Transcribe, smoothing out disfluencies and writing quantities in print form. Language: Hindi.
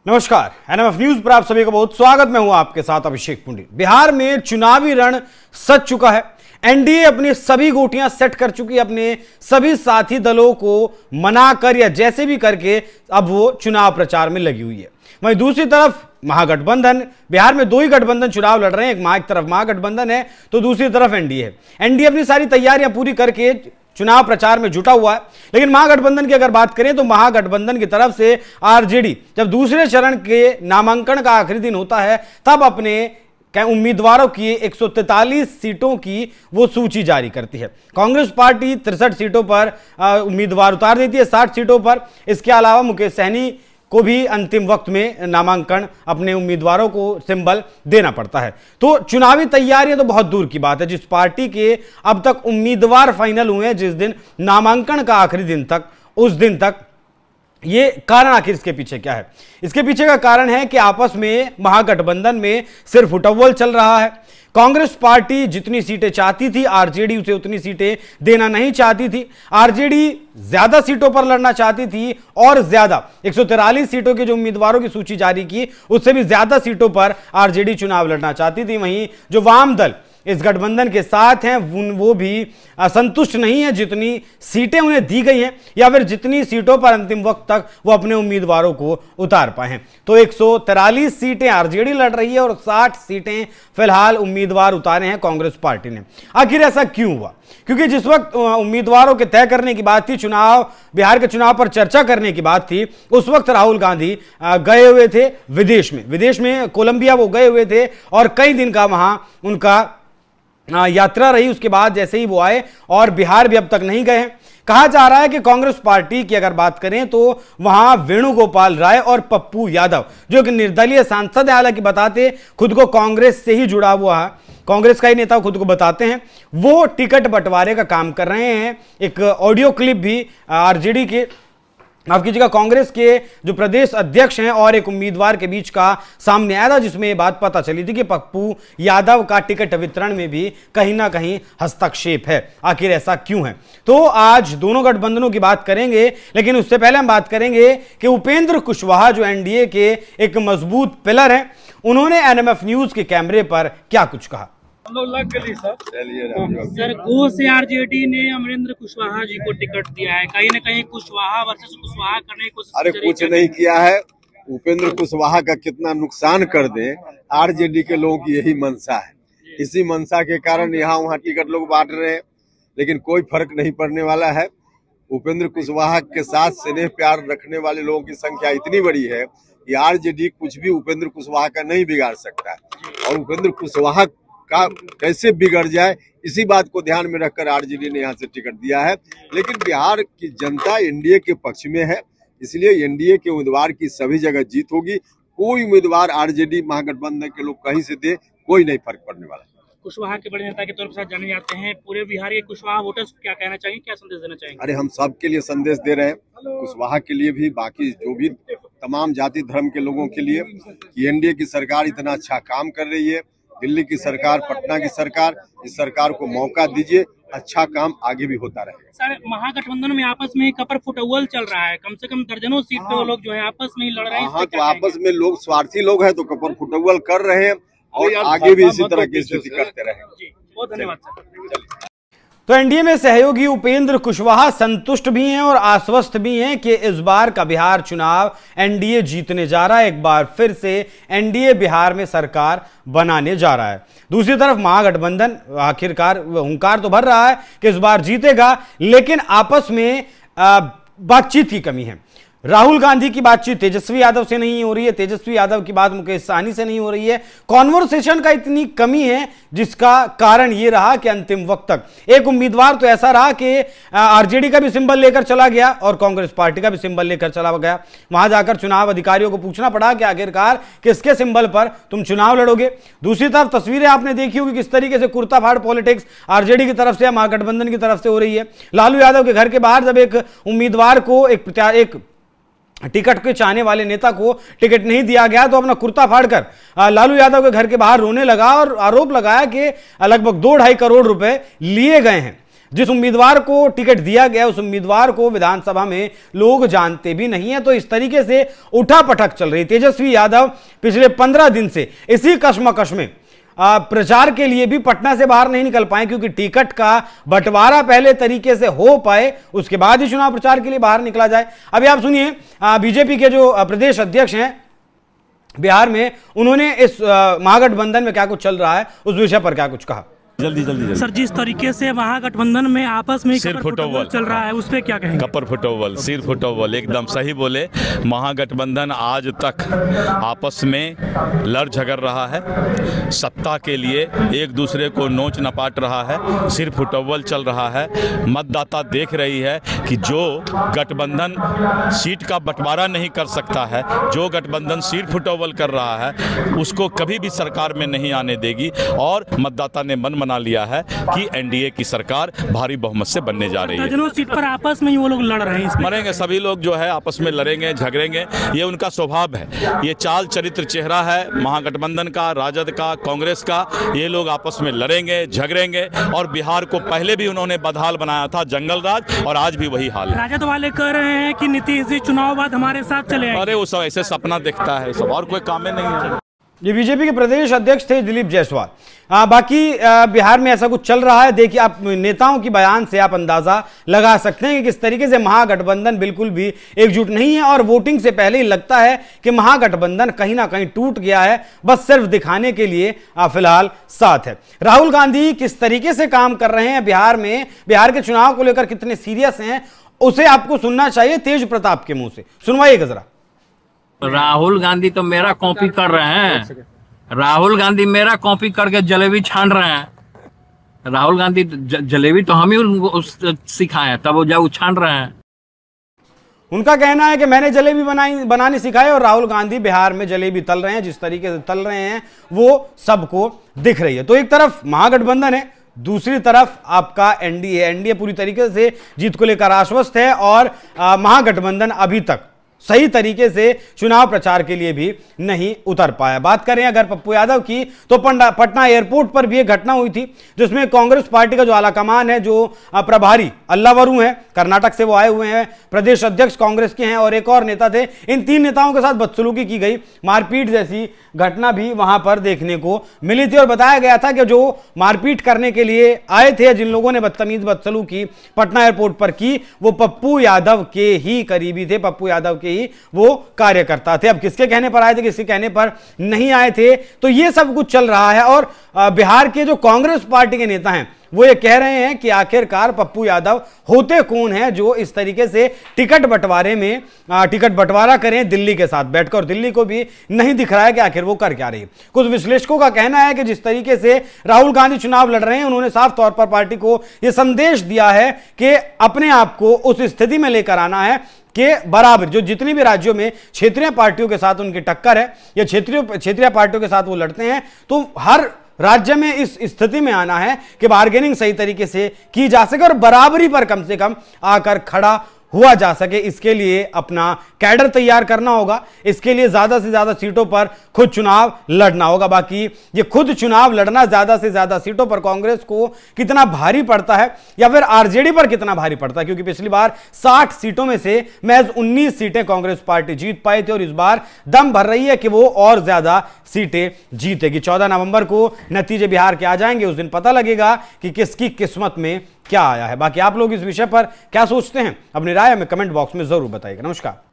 नमस्कार, एनएमएफ न्यूज पर आप सभी का बहुत स्वागत। मैं हूं आपके साथ अभिषेक पुंडी। बिहार में चुनावी रण सज चुका है। एनडीए अपनी सभी गोटियां सेट कर चुकी है, अपने सभी साथी दलों को मनाकर या जैसे भी करके अब वो चुनाव प्रचार में लगी हुई है। वहीं दूसरी तरफ महागठबंधन, बिहार में दो ही गठबंधन चुनाव लड़ रहे हैं। एक तरफ महागठबंधन है तो दूसरी तरफ एनडीए है। एनडीए अपनी सारी तैयारियां पूरी करके चुनाव प्रचार में जुटा हुआ है। लेकिन महागठबंधन की अगर बात करें तो महागठबंधन की तरफ से आरजेडी जब दूसरे चरण के नामांकन का आखिरी दिन होता है तब अपने उम्मीदवारों की 143 सीटों की वो सूची जारी करती है। कांग्रेस पार्टी 63 सीटों पर उम्मीदवार उतार देती है, 60 सीटों पर। इसके अलावा मुकेश सहनी को भी अंतिम वक्त में नामांकन अपने उम्मीदवारों को सिंबल देना पड़ता है। तो चुनावी तैयारियां तो बहुत दूर की बात है। जिस पार्टी के अब तक उम्मीदवार फाइनल हुए हैं, जिस दिन नामांकन का आखिरी दिन तक, उस दिन तक ये कारण आखिर इसके पीछे क्या है? इसके पीछे का कारण है कि आपस में महागठबंधन में सिर्फ उटव्वल चल रहा है। कांग्रेस पार्टी जितनी सीटें चाहती थी, आरजेडी उसे उतनी सीटें देना नहीं चाहती थी। आरजेडी ज्यादा सीटों पर लड़ना चाहती थी और ज्यादा 143 सीटों के जो उम्मीदवारों की सूची जारी की, उससे भी ज्यादा सीटों पर आरजेडी चुनाव लड़ना चाहती थी। वहीं जो वाम दल इस गठबंधन के साथ हैं वो भी असंतुष्ट नहीं है जितनी सीटें उन्हें दी गई हैं या फिर जितनी सीटों पर अंतिम वक्त तक वो अपने उम्मीदवारों को उतार पाए हैं। तो 143 सीटें आरजेडी लड़ रही है और 60 सीटें फिलहाल उम्मीदवार उतारे हैं कांग्रेस पार्टी ने। आखिर ऐसा क्यों हुआ? क्योंकि जिस वक्त उम्मीदवारों के तय करने की बात थी, बिहार के चुनाव पर चर्चा करने की बात थी, उस वक्त राहुल गांधी गए हुए थे विदेश में कोलंबिया वो गए हुए थे और कई दिन का वहां उनका यात्रा रही। उसके बाद जैसे ही वो आए और बिहार भी अब तक नहीं गए हैं। कहा जा रहा है कि कांग्रेस पार्टी की अगर बात करें तो वहां वेणुगोपाल राय और पप्पू यादव, जो कि निर्दलीय सांसद है, हालांकि बताते खुद को कांग्रेस से ही जुड़ा हुआ है, कांग्रेस का ही नेता खुद को बताते हैं, वो टिकट बंटवारे का काम कर रहे हैं। एक ऑडियो क्लिप भी आरजेडी के, माफ कीजिएगा, कांग्रेस के जो प्रदेश अध्यक्ष हैं और एक उम्मीदवार के बीच का सामने आया था, जिसमें यह बात पता चली थी कि पप्पू यादव का टिकट वितरण में भी कहीं ना कहीं हस्तक्षेप है। आखिर ऐसा क्यों है? तो आज दोनों गठबंधनों की बात करेंगे, लेकिन उससे पहले हम बात करेंगे कि उपेंद्र कुशवाहा जो एनडीए के एक मजबूत पिलर हैं, उन्होंने एनएमएफ न्यूज के कैमरे पर क्या कुछ कहा। सर, घोष से आरजेडी ने अमरेंद्र कुशवाहा जी को टिकट दिया है। कहीं न कहीं कुशवाहा वर्सेस कुशवाहा करने की कोशिश। अरे कुछ नहीं किया है। उपेंद्र कुशवाहा का कितना नुकसान कर दे, आरजेडी के लोगों की यही मंशा है। इसी मंशा के कारण यहाँ वहाँ टिकट लोग बांट रहे हैं, लेकिन कोई फर्क नहीं पड़ने वाला है। उपेंद्र कुशवाहा के साथ स्नेह प्यार रखने वाले लोगों की संख्या इतनी बड़ी है कि आरजेडी कुछ भी उपेंद्र कुशवाहा का नहीं बिगाड़ सकता है। और उपेंद्र कुशवाहा का कैसे बिगड़ जाए, इसी बात को ध्यान में रखकर आरजेडी ने यहाँ से टिकट दिया है। लेकिन बिहार की जनता एनडीए के पक्ष में है, इसलिए एनडीए के उम्मीदवार की सभी जगह जीत होगी। कोई उम्मीदवार आरजेडी महागठबंधन के लोग कहीं से दे, कोई नहीं फर्क पड़ने वाला। कुशवाहा के बड़े नेता के तौर पर जाने जाते हैं। पूरे बिहार के कुशवाहा वोटर्स क्या कहना चाहिए, क्या संदेश देना चाहेंगे? अरे हम सबके लिए संदेश दे रहे हैं, कुशवाहा के लिए भी, बाकी जो भी तमाम जाति धर्म के लोगों के लिए, कि एनडीए की सरकार इतना अच्छा काम कर रही है। दिल्ली की सरकार, पटना की सरकार, इस सरकार को मौका दीजिए, अच्छा काम आगे भी होता रहेगा। सर, महागठबंधन में आपस में कपर फुटअव्वल चल रहा है, कम से कम दर्जनों सीट पे वो लोग जो है आपस में ही लड़ रहे हैं। हाँ, तो आपस में लोग स्वार्थी लोग हैं तो कपर फुटअव्वल कर रहे हैं और आगे भी इसी तरह की स्थिति करते रहेंगे। बहुत धन्यवाद सर। तो एनडीए में सहयोगी उपेंद्र कुशवाहा संतुष्ट भी हैं और आश्वस्त भी हैं कि इस बार का बिहार चुनाव एनडीए जीतने जा रहा है। एक बार फिर से एनडीए बिहार में सरकार बनाने जा रहा है। दूसरी तरफ महागठबंधन आखिरकार हुंकार तो भर रहा है कि इस बार जीतेगा, लेकिन आपस में बातचीत की कमी है। राहुल गांधी की बातचीत तेजस्वी यादव से नहीं हो रही है, तेजस्वी यादव की बात मुकेश सहनी से नहीं हो रही है। कॉन्वर्सेशन का इतनी कमी है, जिसका कारण यह रहा कि अंतिम वक्त तक एक उम्मीदवार तो ऐसा रहा कि आरजेडी का भी सिंबल लेकर चला गया और कांग्रेस पार्टी का भी सिंबल लेकर चला गया। वहां जाकर चुनाव अधिकारियों को पूछना पड़ा कि आखिरकार किसके सिंबल पर तुम चुनाव लड़ोगे। दूसरी तरफ तस्वीरें आपने देखी होगी किस तरीके से कुर्ता फाड़ पॉलिटिक्स आरजेडी की तरफ से या महागठबंधन की तरफ से हो रही है। लालू यादव के घर के बाहर जब एक उम्मीदवार को एक टिकट के चाहने वाले नेता को टिकट नहीं दिया गया तो अपना कुर्ता फाड़कर लालू यादव के घर के बाहर रोने लगा और आरोप लगाया कि लगभग 2-2.5 करोड़ रुपए लिए गए हैं। जिस उम्मीदवार को टिकट दिया गया उस उम्मीदवार को विधानसभा में लोग जानते भी नहीं है। तो इस तरीके से उठापटक चल रही। तेजस्वी यादव पिछले 15 दिन से इसी कश्मकश में प्रचार के लिए भी पटना से बाहर नहीं निकल पाए, क्योंकि टिकट का बंटवारा पहले तरीके से हो पाए उसके बाद ही चुनाव प्रचार के लिए बाहर निकला जाए। अभी आप सुनिए बीजेपी के जो प्रदेश अध्यक्ष हैं बिहार में, उन्होंने इस महागठबंधन में क्या कुछ चल रहा है उस विषय पर क्या कुछ कहा। जल्दी सर, जिस तरीके से महागठबंधन में आपस में सिर फुटोवल चल रहा है उस पे क्या कहेंगे? कपर फुटोवल, सिर फुटोवल, एकदम सही बोले। महागठबंधन आज तक आपस में लड़ झगड़ रहा है, सत्ता के लिए एक दूसरे को नोच नपाट रहा है, सिर फुटोवल चल रहा है। मतदाता देख रही है कि जो गठबंधन सीट का बंटवारा नहीं कर सकता है, जो गठबंधन सिर फुटोवल कर रहा है, उसको कभी भी सरकार में नहीं आने देगी। और मतदाता ने मन बना लिया है कि एनडीए की सरकार भारी बहुमत से बनने जा रही है। दर्जनों सीट पर आपस में ही वो लोग लड़ रहे हैं। मरेंगे सभी लोग जो है आपस में लड़ेंगे झगड़ेंगे, ये उनका स्वभाव है, ये चाल चरित्र चेहरा है महागठबंधन का, राजद का, कांग्रेस का। ये लोग आपस में लड़ेंगे झगड़ेंगे और बिहार को पहले भी उन्होंने बदहाल बनाया था, जंगल राज, और आज भी वही हाल है। राजद वाले कह रहे हैं कि नीतीश जी चुनाव बाद हमारे साथ चले आएंगे। अरे वो सब ऐसे सपना देखता है, सब और कोई काम में नहीं है। ये बीजेपी के प्रदेश अध्यक्ष थे दिलीप जायसवाल। बाकी बिहार में ऐसा कुछ चल रहा है। देखिए, आप नेताओं की बयान से आप अंदाजा लगा सकते हैं कि किस तरीके से महागठबंधन बिल्कुल भी एकजुट नहीं है और वोटिंग से पहले ही लगता है कि महागठबंधन कहीं ना कहीं टूट गया है, बस सिर्फ दिखाने के लिए फिलहाल साथ है। राहुल गांधी किस तरीके से काम कर रहे हैं बिहार में, बिहार के चुनाव को लेकर कितने सीरियस हैं, उसे आपको सुनना चाहिए तेज प्रताप के मुंह से। सुनवाइएगा जरा। राहुल गांधी तो मेरा कॉपी कर रहे हैं, राहुल गांधी मेरा कॉपी करके जलेबी छान रहे हैं। राहुल गांधी जलेबी तो हम ही उनको सिखाए, तब वो जब छान रहे हैं। उनका कहना है कि मैंने जलेबी बनानी सिखाई और राहुल गांधी बिहार में जलेबी तल रहे हैं, जिस तरीके से तल रहे हैं वो सबको दिख रही है। तो एक तरफ महागठबंधन है, दूसरी तरफ आपका एनडीए। एनडीए पूरी तरीके से जीत को लेकर आश्वस्त है और महागठबंधन अभी तक सही तरीके से चुनाव प्रचार के लिए भी नहीं उतर पाया। बात करें अगर पप्पू यादव की, तो पटना एयरपोर्ट पर भी एक घटना हुई थी जिसमें कांग्रेस पार्टी का जो आलाकमान है, जो प्रभारी अल्लावरू हैं, कर्नाटक से वो आए हुए हैं, प्रदेश अध्यक्ष कांग्रेस के हैं और एक और नेता थे, इन 3 नेताओं के साथ बदसलूकी की गई, मारपीट जैसी घटना भी वहां पर देखने को मिली थी। और बताया गया था कि जो मारपीट करने के लिए आए थे, जिन लोगों ने बदसलूकी पटना एयरपोर्ट पर की, वो पप्पू यादव के ही करीबी थे, पप्पू यादव के ही वो कार्यकर्ता थे। अब किसके कहने पर आए थे, किसके कहने पर नहीं आए थे, तो ये सब कुछ चल रहा है। और बिहार के जो कांग्रेस पार्टी के नेता हैं वो ये कह रहे हैं कि आखिरकार पप्पू यादव होते कौन है जो इस तरीके से टिकट बंटवारा करें दिल्ली के साथ बैठकर। दिल्ली को भी नहीं दिख रहा है कि आखिर वो कर क्या रही है। कुछ विश्लेषकों का कहना है कि जिस तरीके से राहुल गांधी चुनाव लड़ रहे हैं, उन्होंने साफ तौर पर पार्टी को यह संदेश दिया है कि अपने आप को उस स्थिति में लेकर आना है कि बराबर जो जितनी भी राज्यों में क्षेत्रीय पार्टियों के साथ उनकी टक्कर है या क्षेत्रीय पार्टियों के साथ वो लड़ते हैं, तो हर राज्य में इस स्थिति में आना है कि बार्गेनिंग सही तरीके से की जा सके और बराबरी पर कम से कम आकर खड़ा हुआ जा सके। इसके लिए अपना कैडर तैयार करना होगा, इसके लिए ज्यादा से ज्यादा सीटों पर खुद चुनाव लड़ना होगा। बाकी ये खुद चुनाव लड़ना ज्यादा से ज्यादा सीटों पर कांग्रेस को कितना भारी पड़ता है या फिर आरजेडी पर कितना भारी पड़ता है, क्योंकि पिछली बार 60 सीटों में से महज 19 सीटें कांग्रेस पार्टी जीत पाई थी और इस बार दम भर रही है कि वो और ज्यादा सीटें जीतेगी। 14 नवंबर को नतीजे बिहार के आ जाएंगे, उस दिन पता लगेगा कि किसकी किस्मत में क्या आया है। बाकी आप लोग इस विषय पर क्या सोचते हैं, अपनी राय हमें कमेंट बॉक्स में जरूर बताइएगा। नमस्कार।